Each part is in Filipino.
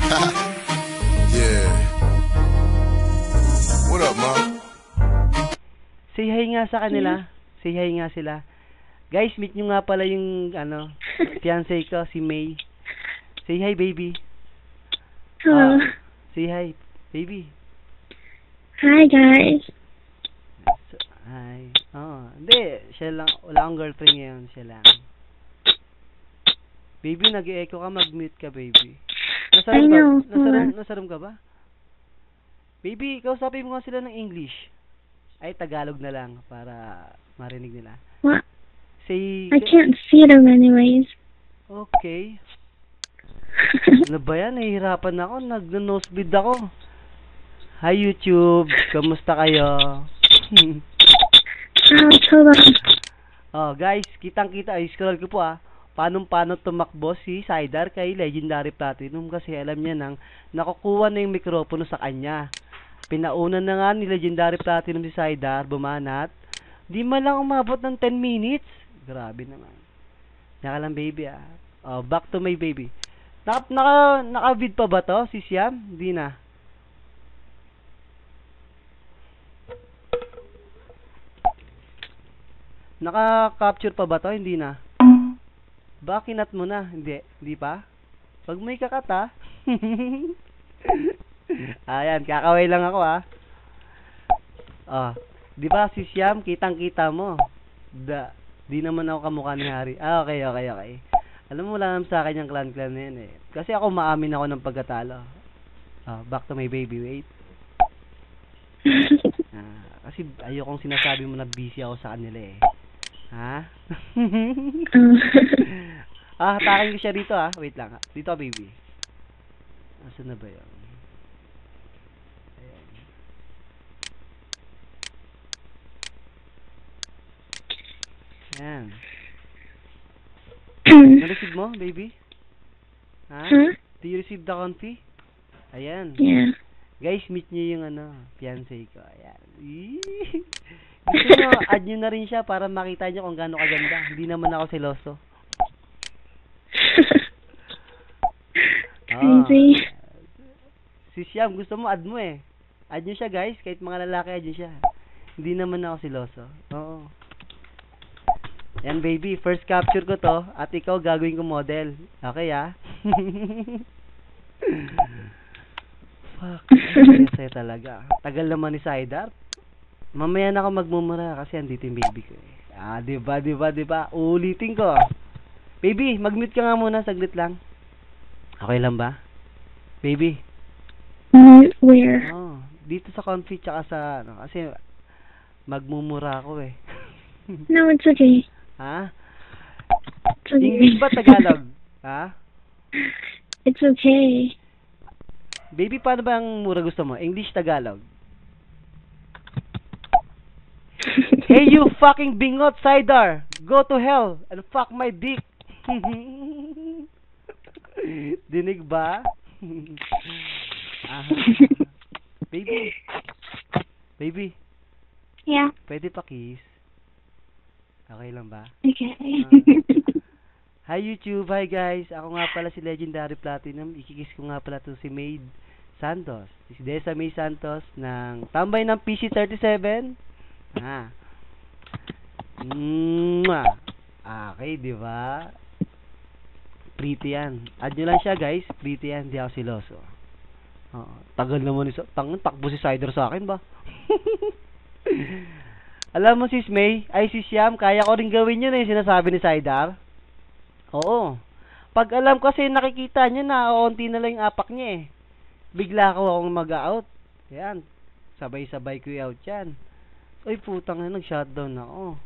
Yeah. What up, Mom? Say hi nga sa kanila. Say hi nga sila. Guys, meet nyo nga pala yung, fiancé ko, si May. Say hi, baby. Hello. Say hi, baby. Hi, guys. Hi. Hindi. Siya lang. Wala akong girlfriend ngayon. Siya lang. Baby, nag-e-echo ka. Mag-mute ka, baby. I know. Nasaram ka ba? Baby, kausapin mo nga sila ng English. Ay, Tagalog na lang para marinig nila. What? Say... I can't see them anyways. Okay. Ano ba yan? Nahihirapan ako. Nag-nosebleed ako. Hi, YouTube. Kamusta kayo? Hold on. Guys, kitang-kita. Ay, scroll ko po paano tumakbo si Saidar kay Legendary Platinum kasi alam niya nang nakukuha na yung mikropono sa kanya. Pinaunan na nga ni Legendary Platinum si Saidar, bumanat. Di man lang umabot ng 10 minutes. Grabe naman. Naka lang, baby back to my baby. Naka-vid pa ba to si Siam? Di na. Naka-capture pa ba to? Hindi na. Bakinat mo na. Hindi pa? Pag may kakata. Ayan, kakaway lang ako di ba si Siam, kitang-kita mo. Di naman ako kamukha ni Harry. Okay. Alam mo lang sa akin yung clan na yun Kasi ako maamin ako ng pagkatalo. Back to my baby, wait. Kasi ayokong sinasabi mo na busy ako sa kanila Ha? Hatakin ko siya dito Wait lang Dito baby. Asan na ba yun? Ayan. Ayan. Na-receive mo, baby? Huh? Do you receive the config? Ayan. Yeah. Guys, meet nyo yung fiancé ko. Ayan. Gusto nyo, add nyo na rin siya para makita nyo kung gaano kaganda. Hindi naman ako seloso. Crazy. Si Siam, gusto mo, add mo Add nyo siya, guys. Kahit mga lalaki, add nyo siya. Hindi naman ako seloso. Oo. Yan, baby. First capture ko to. At ikaw, gagawin ko model. Okay, Fuck. Saya talaga. Tagal naman ni Saidar. Mamaya na ako magmumura kasi andito yung baby ko diba? Ulitin ko. Baby, mag-mute ka nga muna. Saglit lang. Okay lang ba? Baby. Where? Dito sa config tsaka sa kasi magmumura ako No, it's okay. Ha? It's okay. English ba Tagalog? Ha? It's okay. Baby, paano ba ang mura gusto mo? English, Tagalog? Hey, you fucking bingot, Saidar! Go to hell and fuck my dick! Dinig ba? Baby. Baby. Yeah. Pwede pa kiss? Okay lang ba? Okay. Hi YouTube, hi guys. Ako nga pala si Legendary Platinum. Ikikiss ko nga pala to si Maid Santos. Si Desa May Santos ng tambay ng PC37. Okay, di ba? Pretty yan. Add nyo lang siya, guys. Pretty yan. Di ako siloso. Tagal naman takbo si Cider sa akin ba? Alam mo sis May, ay si Siam, kaya ko rin gawin yun sinasabi ni Saidar. Oo. Pag alam ko kasi nakikita niya na onti na lang yung apak niya Bigla ko akong mag-out. Yan. Sabay-sabay ko out yan. Uy, putang na, nag-shutdown ako.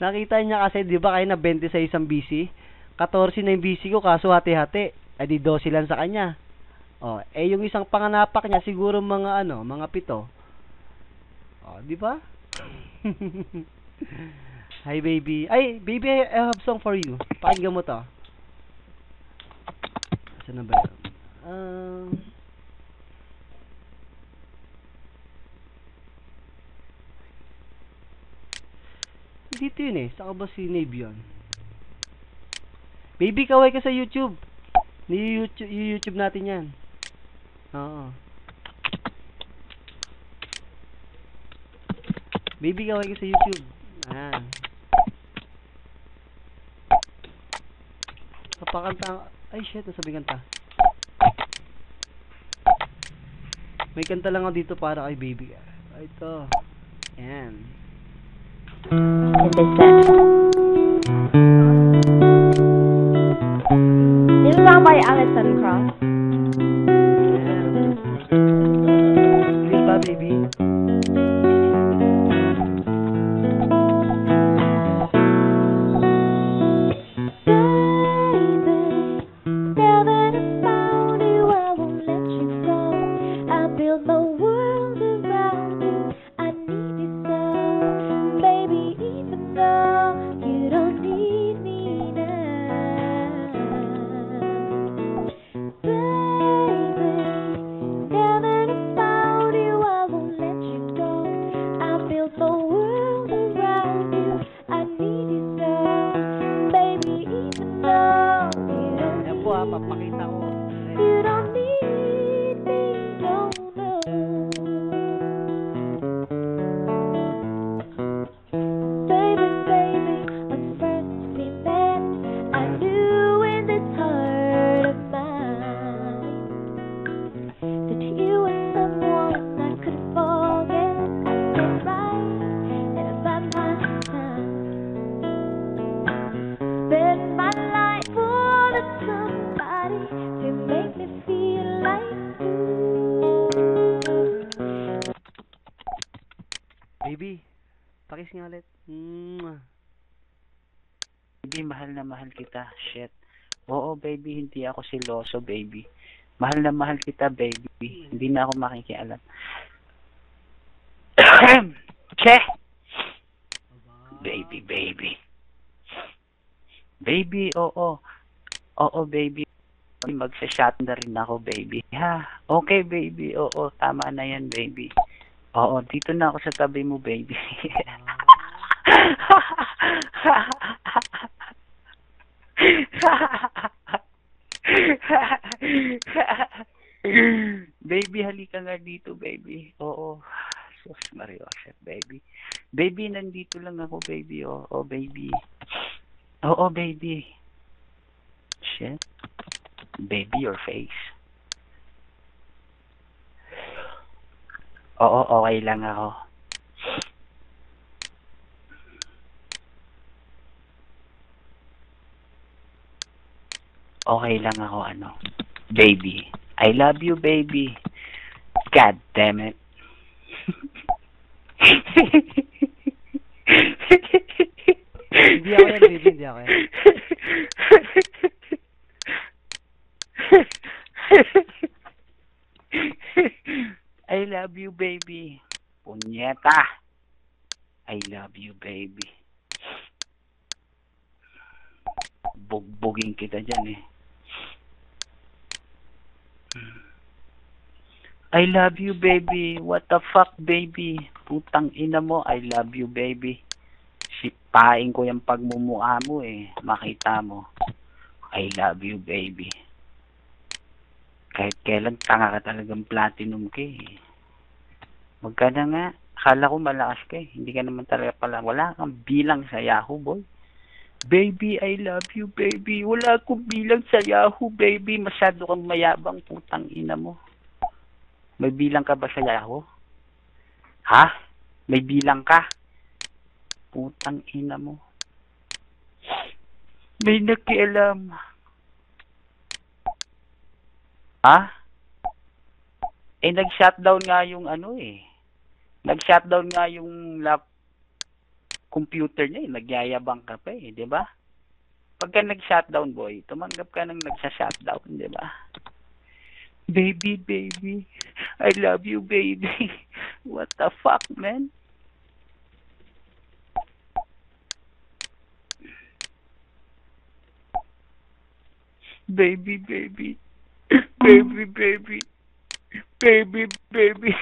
Nakita niya kasi, di ba, kaya na 20 sa isang BC? 14 na yung BC ko, kaso hati-hati. Ay, di 12 lang sa kanya. Yung isang panganapak niya, siguro mga 7. Di ba? Hi, baby. Ay, baby, I have song for you. Pakinggan mo to. Saan na ba yun? Dito yun Saka ba si Nave yun? Baby, kaway ka sa YouTube. YouTube natin yan. Oo. Baby, kaway ko sa YouTube. Ayan. Kapakanta. Ay, shit. Nasabi kanta. May kanta lang ako dito para kay baby. Ito. Ayan. Is this it? This is song by Alison Krauss. Ayan. Feel ba, baby? Papakita ko. You don't need me, no, no. Baby, baby, when first we met, I knew in this heart of mine that you were someone I could forget. I get right and about my time. Spend my life for the somebody to make me feel like Baby, pakis nga ulit. Baby, mahal na mahal kita. Shit. Oo, baby, hindi ako siloso, baby. Mahal na mahal kita, baby. Hindi na ako makikialam. Che! Baby, baby. Baby, oo. Oo, baby. Magsa-shot na rin ako, baby. Ha? Okay, baby. Oo, tama na yan, baby. Oo, dito na ako sa tabi mo, baby. Baby, halika nga dito, baby. Oo. Sus, Mariosep, baby. Baby, nandito lang ako, baby. Oo, baby. Oo, baby. Shit. Baby, your face. Oo, okay lang ako. Okay lang ako, ano. Baby. I love you, baby. God damn it. Hindi ako yan, baby. Hindi ako yan. I love you, baby. Punyeta. I love you, baby. Bugbugin kita dyan, eh. I love you, baby. What the fuck, baby? Putang ina mo. I love you, baby. Sipain ko yung pagmumukha mo, eh. Makita mo. I love you, baby. Kahit kailan tanga ka talagang platinum ka, eh. Magkana nga. Akala ko malakas ka, eh. Hindi ka naman talaga pala. Wala kang bilang sa Yahoo, boy. Baby, I love you, baby. Wala akong bilang sa Yahoo, baby. Masyado kang mayabang, putang ina mo. May bilang ka ba sa Yahoo? Ha? May bilang ka? Putang ina mo. May nakialam. Ha? Eh, nag-shutdown nga yung ano, eh. Nag-shutdown nga yung computer niya, eh. Nagyayabang ka pa, eh. Diba? Pagka nag-shutdown, boy, tumanggap ka ng nagsa-shutdown, diba? Baby, baby. I love you, baby. What the fuck, man? Baby, baby. Baby, baby. Baby, baby.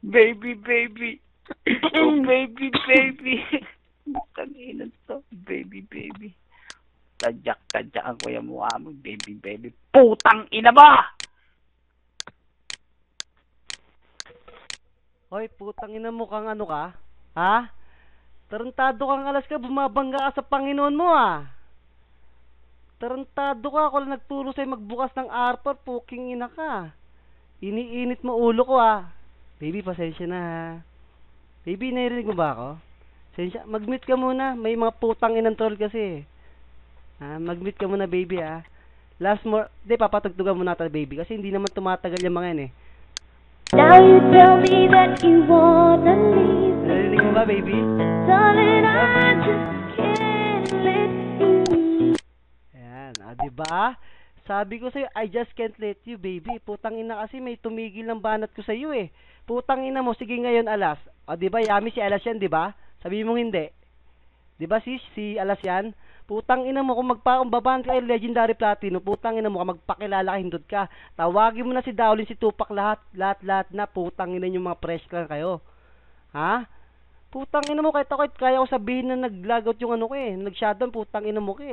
Baby, baby. Oh, baby, baby. Tangina. baby, baby. Tadyak ang kuya mukha mo, baby, baby. Putang ina mo! Hoy, putang ina mo kang ano ka? Ha? Tarantado kang alas ka, bumabangga ka sa Panginoon mo Tarantado ka, ako lang nagturo sa'yo magbukas ng arpor, puking ina ka. Iniinit mo ulo ko Baby, pasensya na Baby, narinig mo ba ako? Pasensya, mag-mute ka muna, may mga putang inang troll kasi. Mag-mute ka muna, baby Last more, papatugtugan mo natin, baby, kasi hindi naman tumatagal yung mga yan Now you tell me that you wanna leave me. Narinig mo ba, baby? Darling, I just can't let you. Ayan, diba? Sabi ko sa'yo, I just can't let you, baby. Putang ina kasi may tumigil ng banat ko sa'yo Putang ina mo, sige ngayon, alas. Diba, yummy si alas yan, diba? Sabi mong hindi. Diba, sis? Si alas yan? Putang ina mo, kung magpakambaban ka Legendary Platinum, putang ina mo, kung magpakilala ka, hindot ka. Tawagin mo na si Dowlin, si Tupac, lahat na, putang ina yung mga fresh lang kayo. Putang ina mo, kahit ako, kaya ko sabihin na naglagout yung ano ko nag-shutdown, putang ina mo ko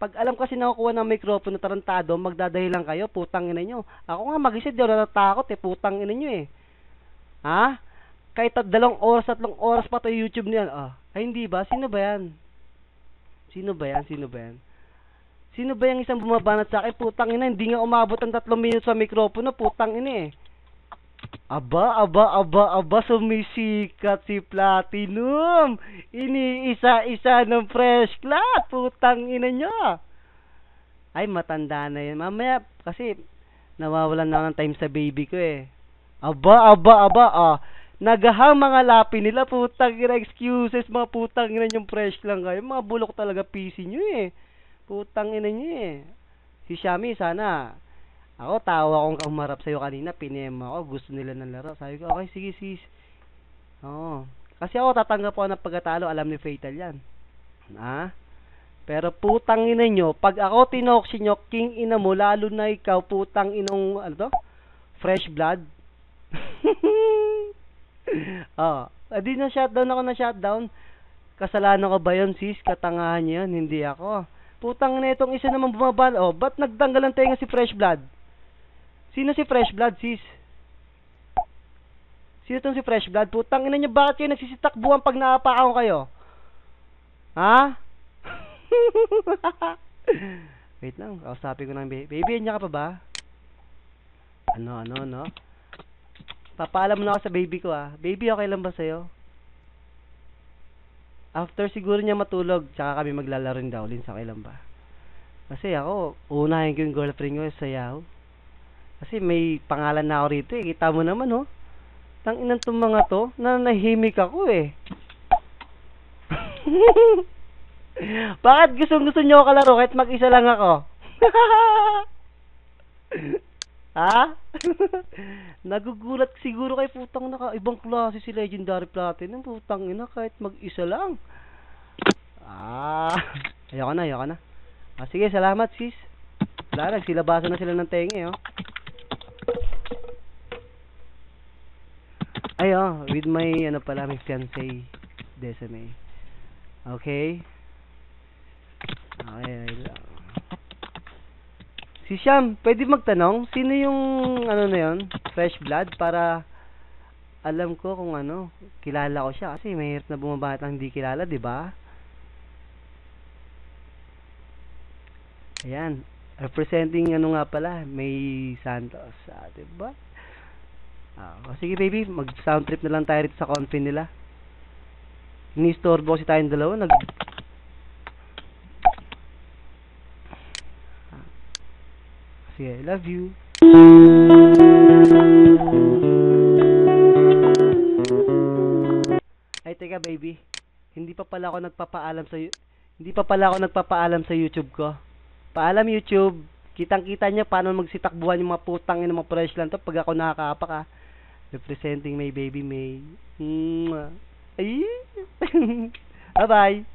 Pag alam kasi nakukuha ng microphone na tarantado, magdadahilan kayo, putang ina nyo. Ako nga mag-isip, di ako natatakot putang ina nyo Kahit 2 oras, 3 oras pa tayo YouTube niyan. Ay hindi ba? Sino ba yan? Sino ba yung isang bumabanat sa akin? Putang ina, hindi nga umabot ang 3 minutes sa mikropono. Putang ina Aba, sumisikat si Platinum. Iniisa-isa ng fresh clat. Putang ina nyo. Ay, matanda na yan. Mamaya, kasi nawawalan na ng time sa baby ko Aba. Nagahang mga lapi nila, putang ina, excuses, mga putang ina yung fresh lang kayo. Mga bulok talaga PC nyo Putang ina nyo Si Shami, sana. Ako, tawa akong umarap sa'yo kanina, pinema ako, gusto nila ng laro. Sabi ko, okay, sige sis. Kasi ako tatanggap ako ng pagkatalo, alam ni Fatal yan. Pero putang ina nyo, pag ako tinoksi nyo, king ina mo, lalo na ikaw, putang inong, fresh blood. Di na shutdown. Kasalanan ko ba yun, sis? Katangahan niya yun, hindi ako. Putang na itong isa naman bumabal. Ba't nagtanggal ang tenga si Fresh Blood? Sino si Fresh Blood, sis? Sino tong si Fresh Blood? Putang ina niya, bakit kayo nagsisitakbuhan pag naapakan ko kayo? Wait lang, kausapin ko ng baby. Baby, niya ka pa ba? Ano? Papaalam na ako sa baby ko Baby, okay lang ba sa'yo? After siguro niya matulog, tsaka kami maglalaro ng Dowlin, okay lang ba? Kasi ako, unahin ko yung girlfriend ko sa Yahoo. Kasi may pangalan na ako rito Kita mo naman Tang inang tong mga to, nanahimik ako Bakit gusto nyo ako kalaro kahit mag-isa lang ako? Nagugulat siguro kay putang ibang klase si Legendary Platinum, putang ina kahit mag-isa lang. Ayoko na. Sige, salamat sis. Wala, nagsilabasan na sila ng tenge with my my fiancé Desame. Okay lang. Si Sham, pwede magtanong, sino yung na yun, Fresh Blood, para alam ko kung kilala ko siya, kasi mahirap na bumabata hindi kilala, di ba? Ayan, representing nga pala, May Santos, di ba? Sige baby, mag-sound trip na lang tayo rito sa confi nila. Ni-storbo kasi tayong dalawa, Sige, I love you. Ay, teka baby. Hindi pa pala ako nagpapaalam sa YouTube ko. Paalam YouTube. Kitang-kita niya paano magsitakbuhan yung mga putang ng mga fresh lang to pag ako nakakapak Representing my baby May. Ay. Bye-bye.